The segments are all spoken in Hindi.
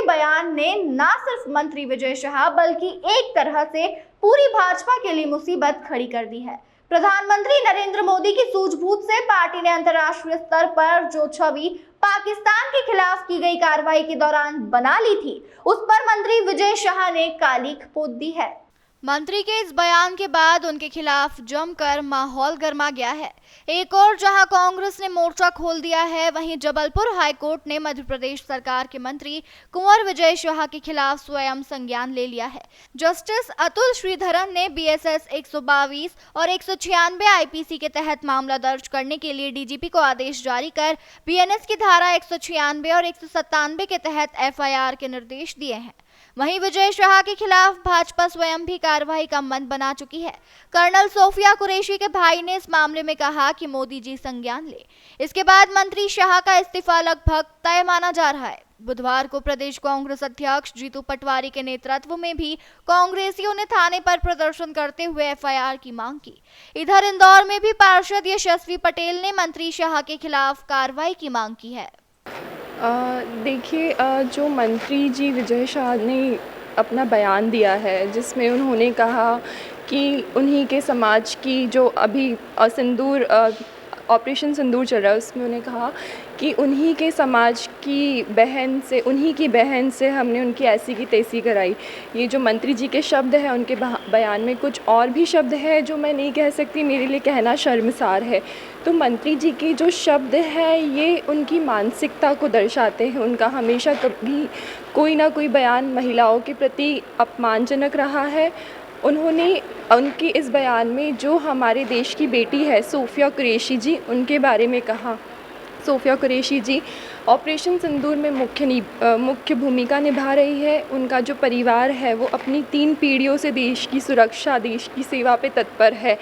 ये बयान ने न सिर्फ मंत्री विजय शाह बल्कि एक तरह से पूरी भाजपा के लिए मुसीबत खड़ी कर दी है। प्रधानमंत्री नरेंद्र मोदी की सूझबूझ से पार्टी ने अंतर्राष्ट्रीय स्तर पर जो छवि पाकिस्तान के खिलाफ की गई कार्रवाई के दौरान बना ली थी, उस पर मंत्री विजय शाह ने कालिख पोत दी है। मंत्री के इस बयान के बाद उनके खिलाफ जमकर माहौल गर्मा गया है। एक और जहां कांग्रेस ने मोर्चा खोल दिया है, वहीं जबलपुर हाईकोर्ट ने मध्य प्रदेश सरकार के मंत्री कुंवर विजय शाह के खिलाफ स्वयं संज्ञान ले लिया है। जस्टिस अतुल श्रीधरन ने बीएसएस 122 और 196 आईपीसी के तहत मामला दर्ज करने के लिए डीजीपी को आदेश जारी कर बीएनएस की धारा 196 और 197 के तहत एफआईआर के निर्देश दिए हैं। वहीं विजय शाह के खिलाफ भाजपा स्वयं भी कार्रवाई का मन बना चुकी है। कर्नल सोफिया कुरैशी के भाई ने इस मामले में कहा कि मोदी जी संज्ञान ले। इसके बाद मंत्री शाह का इस्तीफा लगभग तय माना जा रहा है। बुधवार को प्रदेश कांग्रेस अध्यक्ष जीतू पटवारी के नेतृत्व में भी कांग्रेसियों ने थाने पर प्रदर्शन करते हुए एफआईआर की मांग की। इधर इंदौर में भी पार्षद यशस्वी पटेल ने मंत्री शाह के खिलाफ कार्रवाई की मांग की है। देखिए, जो मंत्री जी विजय शाह ने अपना बयान दिया है, जिसमें उन्होंने कहा कि उन्हीं के समाज की जो अभी सिंदूर ऑपरेशन सिंदूर चल रहा है, उसमें उन्होंने कहा कि उन्हीं के समाज की बहन से, उन्हीं की बहन से हमने उनकी ऐसी की तैसी कराई। ये जो मंत्री जी के शब्द हैं, उनके बयान में कुछ और भी शब्द हैं जो मैं नहीं कह सकती, मेरे लिए कहना शर्मसार है। तो मंत्री जी के जो शब्द हैं ये उनकी मानसिकता को दर्शाते हैं। उनका हमेशा कभी कोई ना कोई बयान महिलाओं के प्रति अपमानजनक रहा है। उन्होंने उनके इस बयान में जो हमारे देश की बेटी है सोफिया कुरैशी जी, उनके बारे में कहा। सोफिया कुरैशी जी ऑपरेशन सिंदूर में मुख्य भूमिका निभा रही है। उनका जो परिवार है वो अपनी 3 पीढ़ियों से देश की सुरक्षा, देश की सेवा पे तत्पर है।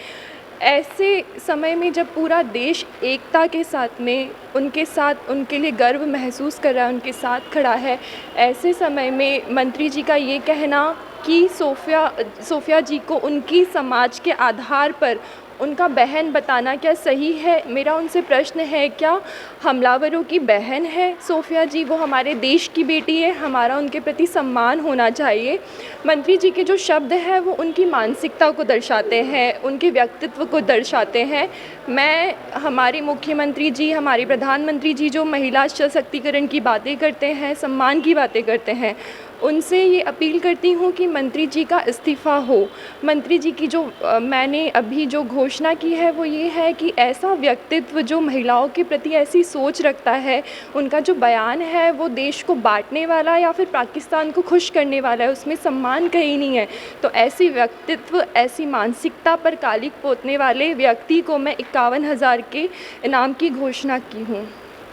ऐसे समय में जब पूरा देश एकता के साथ में उनके साथ, उनके लिए गर्व महसूस कर रहा है, उनके साथ खड़ा है, ऐसे समय में मंत्री जी का ये कहना कि सोफिया जी को उनकी समाज के आधार पर उनका बहन बताना क्या सही है? मेरा उनसे प्रश्न है, क्या हमलावरों की बहन है सोफिया जी? वो हमारे देश की बेटी है, हमारा उनके प्रति सम्मान होना चाहिए। मंत्री जी के जो शब्द हैं वो उनकी मानसिकता को दर्शाते हैं, उनके व्यक्तित्व को दर्शाते हैं। मैं हमारे मुख्यमंत्री जी, हमारे प्रधानमंत्री जी जो महिला सशक्तिकरण की बातें करते हैं, सम्मान की बातें करते हैं, उनसे ये अपील करती हूँ कि मंत्री जी का इस्तीफ़ा हो। मंत्री जी की जो मैंने अभी जो घोषणा की है वो ये है कि ऐसा व्यक्तित्व जो महिलाओं के प्रति ऐसी सोच रखता है, उनका जो बयान है वो देश को बांटने वाला या फिर पाकिस्तान को खुश करने वाला है, उसमें सम्मान कहीं नहीं है। तो ऐसी व्यक्तित्व, ऐसी मानसिकता पर कालिख पोतने वाले व्यक्ति को मैं 51,000 के इनाम की घोषणा की हूँ।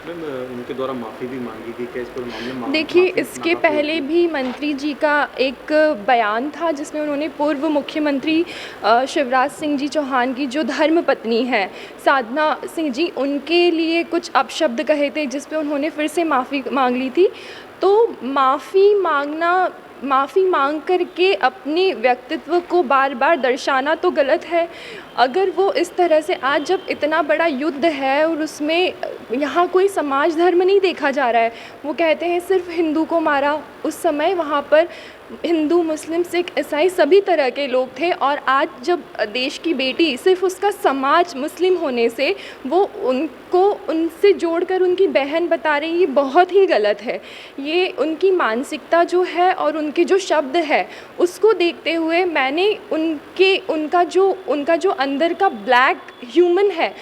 उनके द्वारा माफ़ी भी मांगी थी, क्या इस पर मामले में? देखिए, इसके पहले भी मंत्री जी का एक बयान था जिसमें उन्होंने पूर्व मुख्यमंत्री शिवराज सिंह जी चौहान की जो धर्मपत्नी है साधना सिंह जी, उनके लिए कुछ अपशब्द कहे थे, जिस पे उन्होंने फिर से माफ़ी मांग ली थी। तो माफ़ी मांग करके अपने व्यक्तित्व को बार बार दर्शाना तो गलत है। अगर वो इस तरह से, आज जब इतना बड़ा युद्ध है और उसमें यहाँ कोई समाज धर्म नहीं देखा जा रहा है, वो कहते हैं सिर्फ हिंदू को मारा, उस समय वहाँ पर हिंदू, मुस्लिम, सिख, ईसाई सभी तरह के लोग थे। और आज जब देश की बेटी सिर्फ उसका समाज मुस्लिम होने से वो उनको उनसे जोड़कर उनकी बहन बता रही, ये बहुत ही गलत है। ये उनकी मानसिकता जो है और उनके जो शब्द है उसको देखते हुए मैंने उनका जो अंदर का ब्लैक ह्यूमन है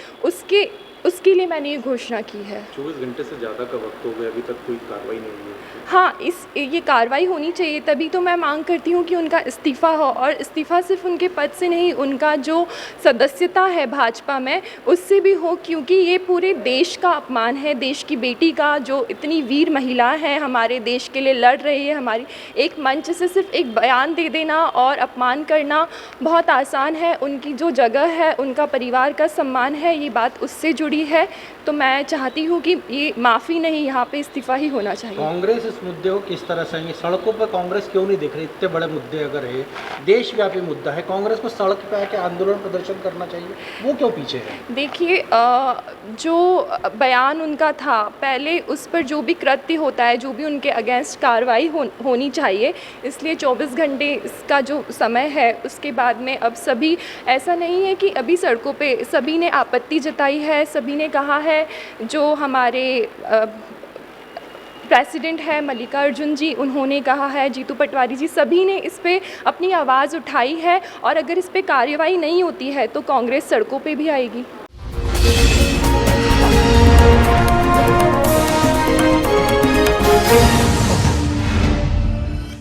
उसके लिए मैंने ये घोषणा की है। 24 घंटे से ज़्यादा का वक्त हो गया, अभी तक कोई कार्रवाई नहीं हुई है। हाँ, ये कार्रवाई होनी चाहिए, तभी तो मैं मांग करती हूँ कि उनका इस्तीफ़ा हो। और इस्तीफ़ा सिर्फ उनके पद से नहीं, उनका जो सदस्यता है भाजपा में उससे भी हो, क्योंकि ये पूरे देश का अपमान है, देश की बेटी का, जो इतनी वीर महिला है, हमारे देश के लिए लड़ रही है। हमारी एक मंच से सिर्फ एक बयान दे देना और अपमान करना बहुत आसान है। उनकी जो जगह है, उनका परिवार का सम्मान है, ये बात उससे जुड़ी जुड़ी है, तो मैं चाहती हूँ कि ये माफ़ी नहीं, यहाँ पे इस्तीफ़ा ही होना चाहिए। कांग्रेस इस मुद्दे को किस तरह से सड़कों पर कांग्रेस क्यों नहीं दिख रही? इतने बड़े मुद्दे अगर है, देशव्यापी मुद्दा है, कांग्रेस को सड़क पे आके आंदोलन प्रदर्शन करना चाहिए, वो क्यों पीछे है? देखिए, जो बयान उनका था पहले, उस पर जो भी कृत्य होता है, जो भी उनके अगेंस्ट कार्रवाई होनी चाहिए, इसलिए 24 घंटे इसका जो समय है, उसके बाद में अब सभी, ऐसा नहीं है कि अभी सड़कों पे सभी ने आपत्ति जताई है, सभी ने कहा है, जो हमारे प्रेसिडेंट है मल्लिकार्जुन जी, उन्होंने कहा है, जीतू पटवारी जी, सभी ने इस पे अपनी आवाज़ उठाई है, और अगर इस पे कार्रवाई नहीं होती है तो कांग्रेस सड़कों पे भी आएगी।